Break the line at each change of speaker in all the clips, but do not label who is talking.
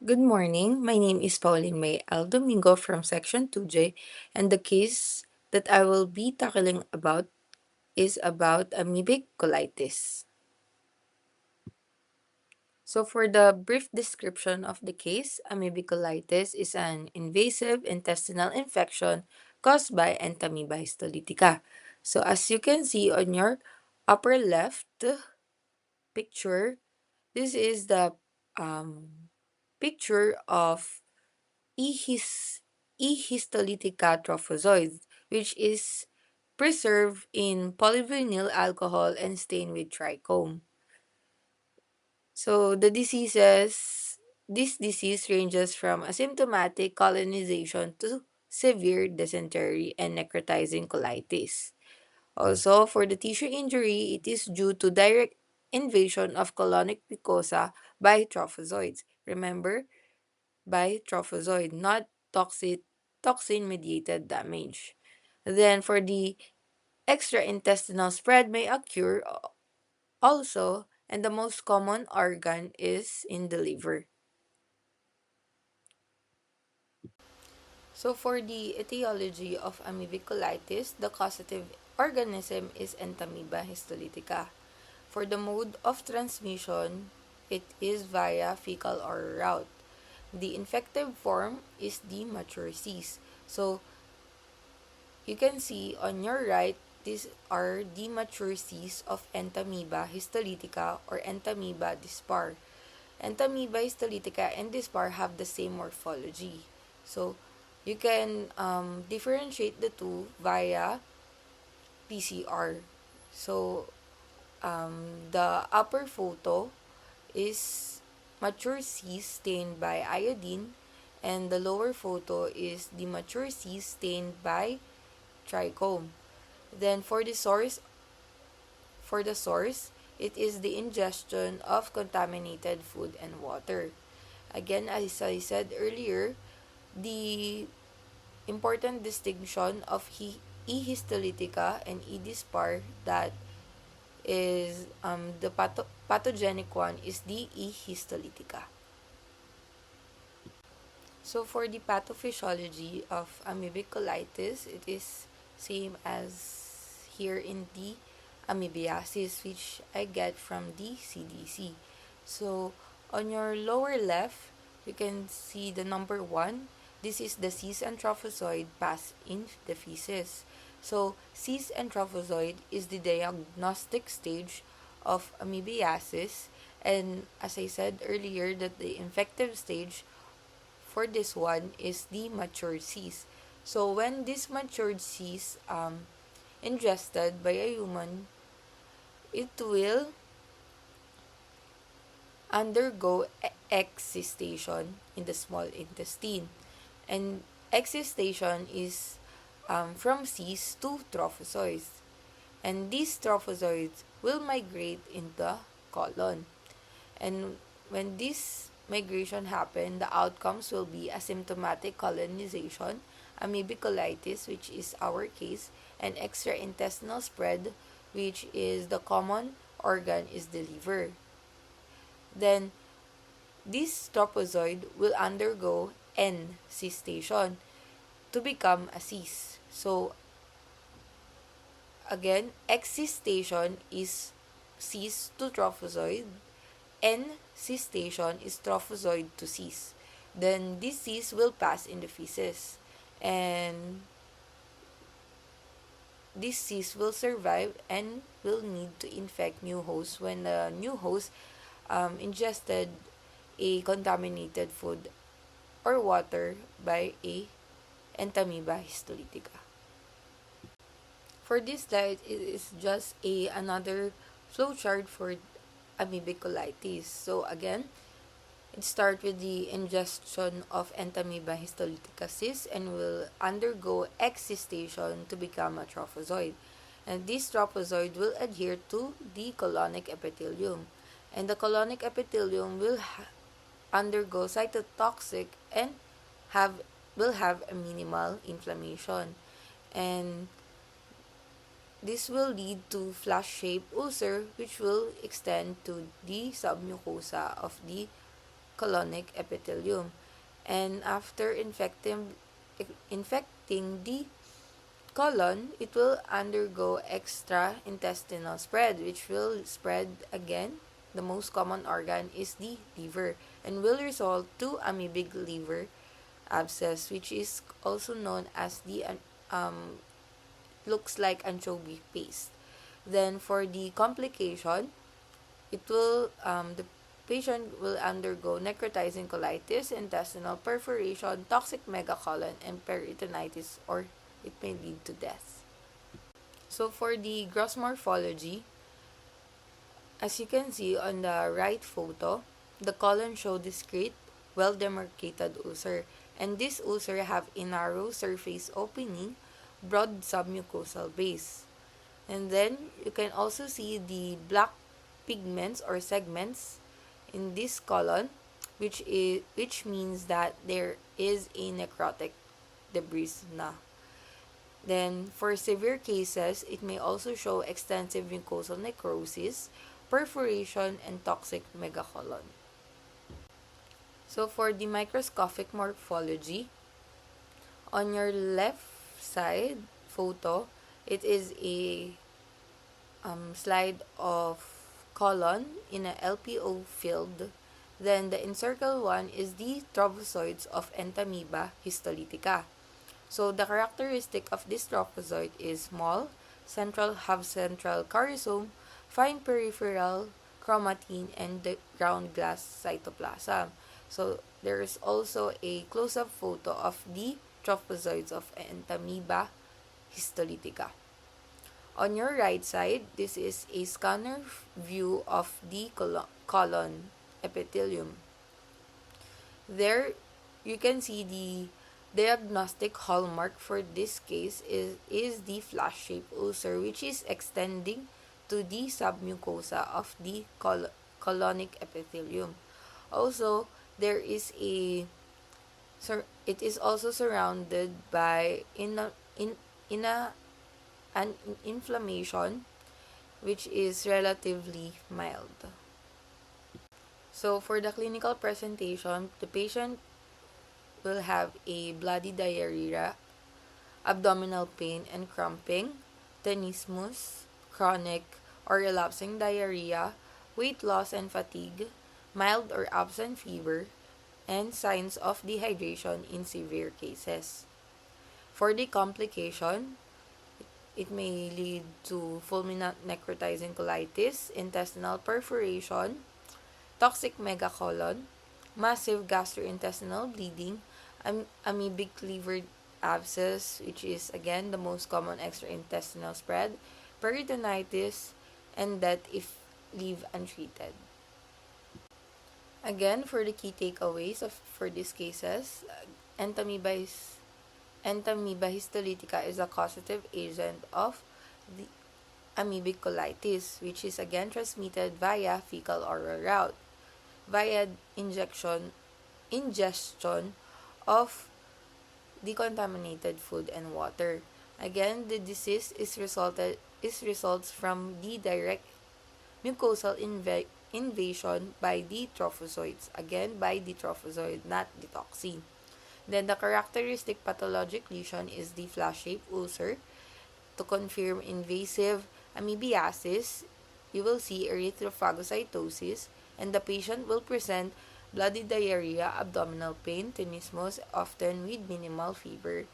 Good morning. My name is Pauline May L. Domingo from Section 2J, and the case that I will be tackling about is about amoebic colitis. So, for the brief description of the case, amoebic colitis is an invasive intestinal infection caused by Entamoeba histolytica. So, as you can see on your upper left picture, this is the picture of E. histolytica trophozoids, which is preserved in polyvinyl alcohol and stained with trichome. So this disease ranges from asymptomatic colonization to severe dysentery and necrotizing colitis. Also, for the tissue injury, it is due to direct invasion of colonic mucosa by trophozoids. Remember, by trophozoid, not toxin mediated damage. Then for the extraintestinal spread may occur also, and the most common organ is in the liver. So for the etiology of amoebic colitis, the causative organism is Entamoeba histolytica. For the mode of transmission, it is via fecal oral route. The infective form is the mature cyst. So you can see on your right, these are the mature cysts of Entamoeba histolytica or Entamoeba dispar. Entamoeba histolytica and dispar have the same morphology. So, you can differentiate the two via PCR. So, the upper photo is mature cyst stained by iodine, and the lower photo is the mature cyst stained by trichome. Then for the source, it is the ingestion of contaminated food and water. Again, as I said earlier, the important distinction of E. histolytica and E. dispar that is the pathogenic one is the E. histolytica. So for the pathophysiology of amoebic colitis, it is same as here in the amoebiasis, which I get from the CDC. So on your lower left, you can see the number 1. This is the cyst and trophozoid pass in the feces. So cyst and trophozoid is the diagnostic stage of amoebiasis, and as I said earlier, that the infective stage for this one is the matured cyst. So when this matured cyst ingested by a human, it will undergo excistation in the small intestine. And excistation is from cyst to trophozoids. And these trophozoids will migrate in the colon. And when this migration happen, the outcomes will be asymptomatic colonization, amoebic colitis, which is our case, and extraintestinal spread, which is the common organ is the liver. Then this trophozoid will undergo N-cystation to become a cyst. So again, excistation is cyst to trophozoid, N-cystation is trophozoid to cyst. Then this cyst will pass in the feces, and this cyst will survive and will need to infect new hosts when the new host ingested a contaminated food or water by a Entamoeba histolytica. For this slide, it is just another flowchart for amoebic colitis. So again, it starts with the ingestion of Entamoeba histolytica cyst and will undergo excistation to become a trophozoid. And this trophozoid will adhere to the colonic epithelium. And the colonic epithelium will undergo cytotoxic and will have a minimal inflammation. And this will lead to flash-shaped ulcer which will extend to the submucosa of the colonic epithelium. And after infecting the colon, it will undergo extra-intestinal spread, which will spread again. The most common organ is the liver and will result to amoebic liver abscess, which is also known as the looks like anchovy paste. Then for the complication, the patient will undergo necrotizing colitis, intestinal perforation, toxic megacolon, and peritonitis, or it may lead to death. So for the gross morphology, as you can see on the right photo, the colon show discrete, well-demarcated ulcer, and this ulcer have a narrow surface opening, broad submucosal base. And then you can also see the black pigments or segments in this colon, which means that there is a necrotic debris na. Then for severe cases, it may also show extensive mucosal necrosis, perforation, and toxic megacolon. So for the microscopic morphology, on your left side photo, it is a slide of colon in a LPO field. Then the encircled one is the trophozoites of Entamoeba histolytica. So the characteristic of this trophozoite is small, central choristome, fine peripheral chromatin, and the ground glass cytoplasm. So there is also a close-up photo of the trophozoites of Entamoeba histolytica. On your right side, this is a scanner view of the colon epithelium. There, you can see the diagnostic hallmark for this case is the flash-shaped ulcer, which is extending to the submucosa of the colonic epithelium. Also, it is also surrounded by an inflammation which is relatively mild. So for the clinical presentation, the patient will have a bloody diarrhea, abdominal pain and cramping, tenesmus, chronic or relapsing diarrhea, weight loss and fatigue, mild or absent fever, and signs of dehydration in severe cases. For the complication, it may lead to fulminant necrotizing colitis, intestinal perforation, toxic megacolon, massive gastrointestinal bleeding, amoebic liver abscess, which is again the most common extraintestinal spread, peritonitis, and death if leave untreated. Again, for the key takeaways for these cases, Entamoeba histolytica is a causative agent of the amoebic colitis, which is again transmitted via fecal-oral route, via ingestion of decontaminated food and water. Again, the disease results from the direct mucosal invasion by the trophozoites. Again, by the trophozoid, not the toxin. Then the characteristic pathologic lesion is the flash-shaped ulcer. To confirm invasive amoebiasis, you will see erythrophagocytosis, and the patient will present bloody diarrhea, abdominal pain, tenesmus, often with minimal fever.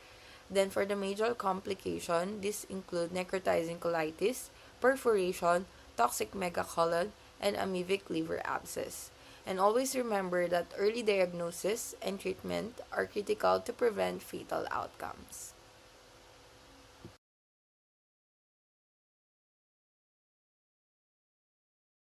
Then for the major complication, this include necrotizing colitis, perforation, toxic megacolon, and amoebic liver abscess. And always remember that early diagnosis and treatment are critical to prevent fatal outcomes.